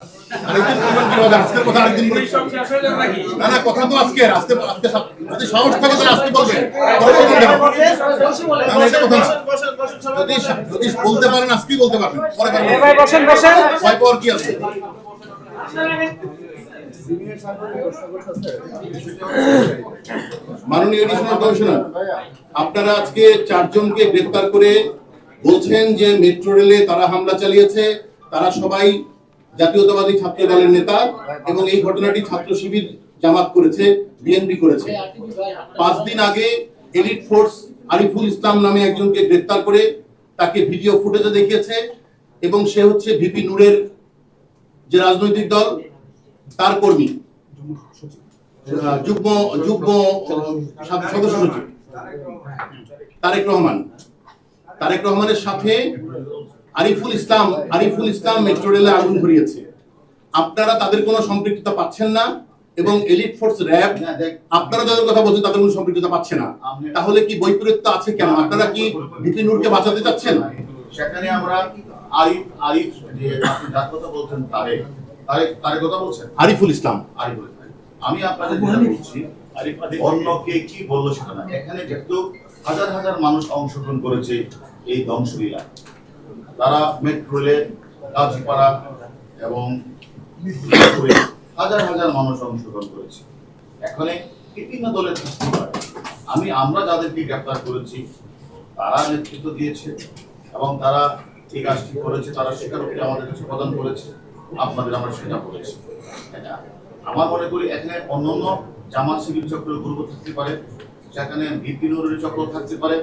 আজকের কথা আরেকদিন বলি। না না, কথা তো আজকে আজকে আজকে যদি সাহস থাকে তাহলে আজকে বলবেন, যদি যদি বলতে পারেন আজকেই বলতে পারবেন, পরে বসেন বসেন, ভয় পাওয়ার কি আছে? মাননীয় এডিশনাল কমিশনার, আপনারা আজকে 4 জনকে গ্রেফতার করে বলছেন যে মেট্রো রেলে তারা হামলা চালিয়েছে, তারা সবাই জাতীয়তাবাদী ছাত্র দলের নেতা এবং এই ঘটনাটি ছাত্র শিবির জামাত করেছে, বিএনপি করেছে। 5 দিন আগে এলিট ফোর্স আরিফুল ইসলাম নামে একজনকে গ্রেফতার করে তাকে ভিডিও ফুটেজে দেখিয়েছে এবং সে হচ্ছে ভিপি নূরের যে রাজনৈতিক দল তার কর্মী, যুগ্ম যুগ্ম সদস্য সচিব তারেক রহমানের সাথে আরিফুল ইসলাম মেট্রো রেলে আগুন ধরিয়েছে। আপনারা তাদের কোনো সম্পৃক্ততা পাচ্ছেন না এবং এলিট ফোর্স র্যাব আপনারা যাদের কথা বলছেন তাদের কোনো সম্পৃক্ততা পাচ্ছে না। তাহলে কি বৈপরীত্য আছে কেন? আপনারা কি ভিপি নূরকে বাঁচাতে চাচ্ছেন? সেখানে আমরা আরিফ যে আপনি যার কথা বলছেন তারেক কথা বলছেন আরিফুল ইসলাম। আমি আপনাদের যেটা বলছি, অন্য কে কি বললো সেটা না, এখানে যেহেতু হাজার হাজার মানুষ অংশগ্রহণ করেছে এই ধ্বংসলীলা, তারা মেট্রো রেলে গাজীপাড়া এবং হাজার হাজার মানুষ অংশগ্রহণ করেছে। এখানে বিভিন্ন দলের থাকতে পারে, আমরা যাদেরকে গ্রেফতার করেছি তারা নেতৃত্ব দিয়েছে এবং তারা এই কাজটি করেছে, তারা স্বীকারোক্তি আমাদের কাছে প্রদান করেছে, আপনাদের আমরা সেটা বলেছি। আমার মনে করি এখানে অন্যান্য জামাত শিবির চক্রের গ্রুপ থাকতে পারে, সেখানে ভিপি নূরের চক্র থাকতে পারে।